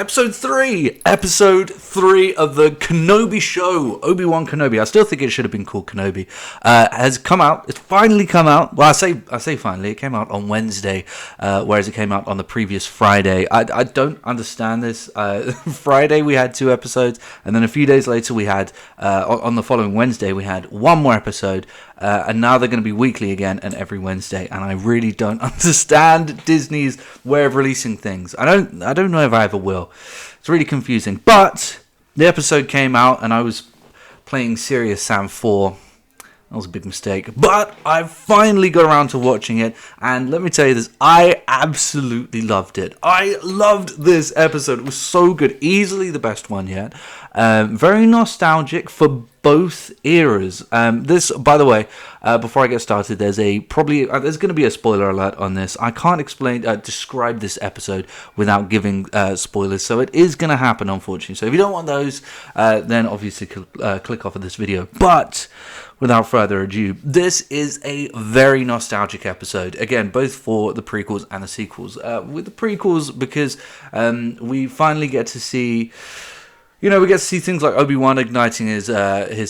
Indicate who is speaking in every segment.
Speaker 1: Episode 3 of the Kenobi show, Obi-Wan Kenobi. I still think it should have been called Kenobi. Has come out. It's finally come out. Well, I say finally. It came out on Wednesday, whereas it came out on the previous Friday. I don't understand this. Friday we had 2 episodes, and then a few days later we had, on the following Wednesday, we had 1 more episode. And now they're going to be weekly again and every Wednesday, and I really don't understand Disney's way of releasing things. I don't know if I ever will. It's really confusing. But the episode came out, and I was playing Serious Sam 4. That was a big mistake. But I finally got around to watching it, and let me tell you this, I absolutely loved it. I loved this episode. It was so good. Easily the best one yet. Very nostalgic for both eras. This, by the way, before I get started, there's going to be a spoiler alert on this. I can't describe this episode without giving spoilers, so it is going to happen, unfortunately. So if you don't want those, then obviously click off of this video. But without further ado, this is a very nostalgic episode. Again, both for the prequels and the sequels. With the prequels, because we finally get to see... we get to see things like Obi-Wan igniting his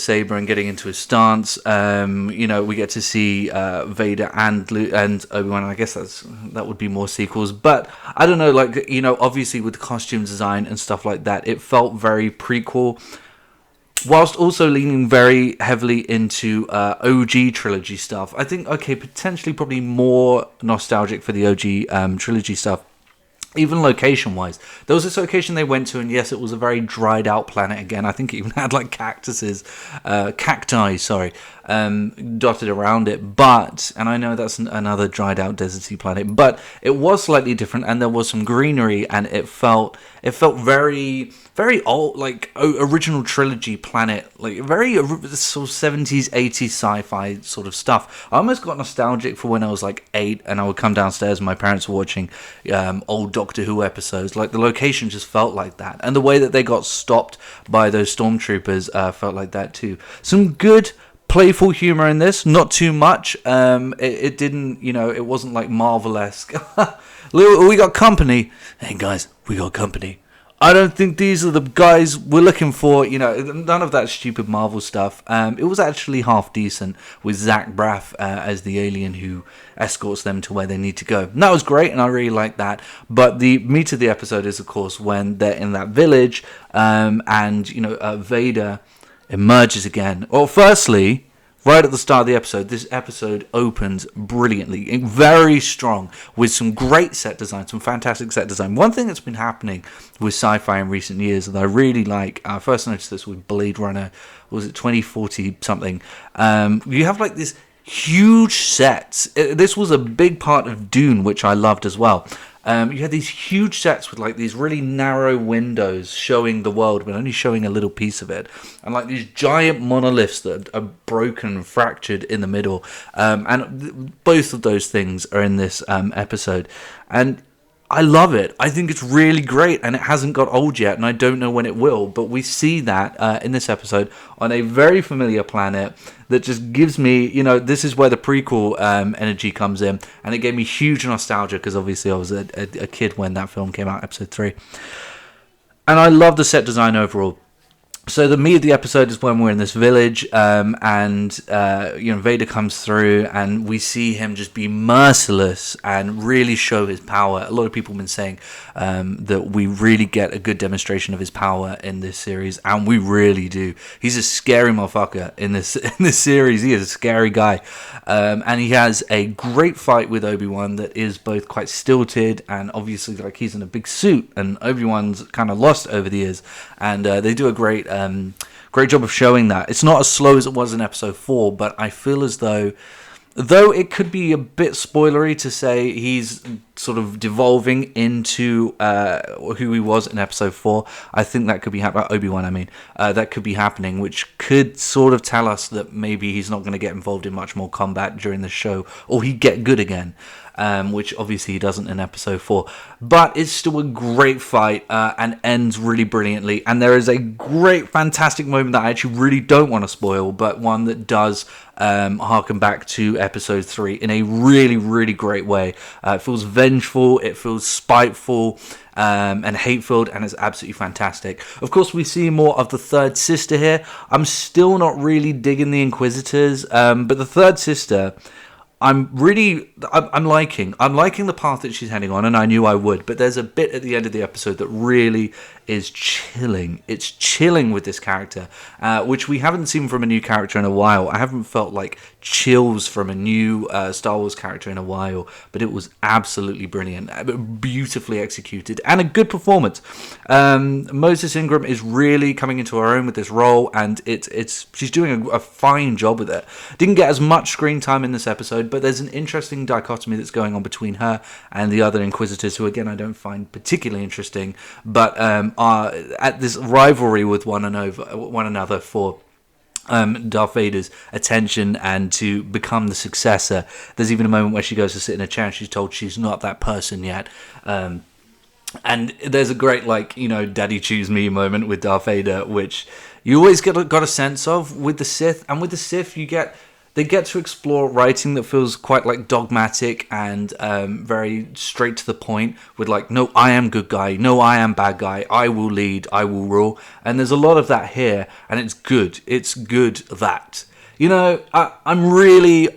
Speaker 1: saber and getting into his stance. We get to see Vader and Obi-Wan. I guess that would be more sequels. But I don't know, obviously with the costume design and stuff like that, it felt very prequel, whilst also leaning very heavily into OG trilogy stuff. I think, potentially probably more nostalgic for the OG trilogy stuff. Even location-wise, there was this location they went to, and yes, it was a very dried-out planet again. I think it even had cacti, dotted around it. And I know that's another dried-out deserty planet, but it was slightly different, and there was some greenery, and it felt very, very old, like original trilogy planet, like very sort of 70s, 80s sci-fi sort of stuff. I almost got nostalgic for when I was like 8, and I would come downstairs and my parents were watching old Doctor Who episodes. Like, the location just felt like that, and the way that they got stopped by those stormtroopers felt like that too. Some good playful humor in this, not too much. It didn't, it wasn't like Marvel-esque. We got company. Hey guys, we got company. I don't think these are the guys we're looking for. None of that stupid Marvel stuff. It was actually half decent with Zach Braff as the alien who escorts them to where they need to go. And that was great, and I really liked that. But the meat of the episode is, of course, when they're in that village, and Vader emerges again. Well, firstly, right at the start of the episode, this episode opens brilliantly, very strong, with some great set design, some fantastic set design. One thing that's been happening with sci-fi in recent years that I really like, I first noticed this with Blade Runner, was it 2040 something? You have like this huge sets. This was a big part of Dune, which I loved as well. You had these huge sets with like these really narrow windows showing the world, but only showing a little piece of it, and like these giant monoliths that are broken and fractured in the middle. And both of those things are in this episode, and I love it. I think it's really great, and it hasn't got old yet, and I don't know when it will, but we see that in this episode on a very familiar planet that just gives me, this is where the prequel energy comes in, and it gave me huge nostalgia, because obviously I was a kid when that film came out, episode 3. And I love the set design overall. So the meat of the episode is when we're in this village, and Vader comes through, and we see him just be merciless and really show his power. A lot of people have been saying that we really get a good demonstration of his power in this series, and we really do. He's a scary motherfucker in this series. He is a scary guy, and he has a great fight with Obi-Wan that is both quite stilted, and obviously like he's in a big suit, and Obi-Wan's kind of lost over the years, and they do a great job of showing that. It's not as slow as it was in episode 4, but I feel as though it could be a bit spoilery to say he's sort of devolving into who he was in episode 4. I think that could be happening. Obi-Wan, that could be happening, which could sort of tell us that maybe he's not going to get involved in much more combat during the show, or he'd get good again. which obviously he doesn't in episode 4. But it's still a great fight and ends really brilliantly. And there is a great, fantastic moment that I actually really don't want to spoil, but one that does harken back to episode 3 in a really, really great way. It feels vengeful, it feels spiteful, and hate-filled, and it's absolutely fantastic. Of course, we see more of the third sister here. I'm still not really digging the Inquisitors, but the third sister, I'm liking the path that she's heading on, and I knew I would. But there's a bit at the end of the episode that really is chilling. It's chilling with this character, which we haven't seen from a new character in a while. I haven't felt like chills from a new Star Wars character in a while, but it was absolutely brilliant, beautifully executed, and a good performance. Moses Ingram is really coming into her own with this role, and she's doing a fine job with it. Didn't get as much screen time in this episode, but there's an interesting dichotomy that's going on between her and the other Inquisitors, who again I don't find particularly interesting, but are at this rivalry with one another for Darth Vader's attention and to become the successor. There's even a moment where she goes to sit in a chair and she's told she's not that person yet. And there's a great, daddy choose me moment with Darth Vader, which you always got a sense of with the Sith. And with the Sith, they get to explore writing that feels quite dogmatic and very straight to the point with no, I am good guy, no, I am bad guy, I will lead, I will rule. And there's a lot of that here, and it's good. It's good that. I'm really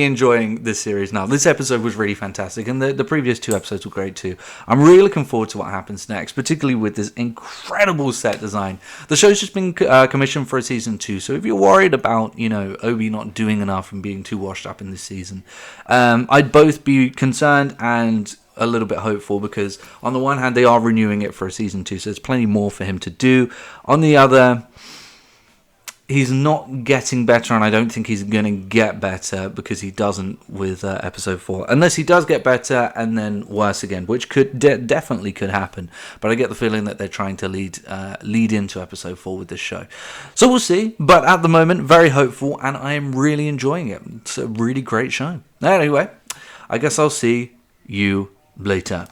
Speaker 1: enjoying this series now. This episode was really fantastic, and the previous 2 episodes were great too. I'm really looking forward to what happens next, particularly with this incredible set design. The show's just been commissioned for a season 2, so if you're worried about, Obi not doing enough and being too washed up in this season, I'd both be concerned and a little bit hopeful, because on the one hand, they are renewing it for a season 2, so there's plenty more for him to do. On the other, he's not getting better, and I don't think he's going to get better, because he doesn't with episode 4. Unless he does get better and then worse again, which could definitely could happen. But I get the feeling that they're trying to lead into episode 4 with this show. So we'll see. But at the moment, very hopeful, and I am really enjoying it. It's a really great show. Anyway, I guess I'll see you later.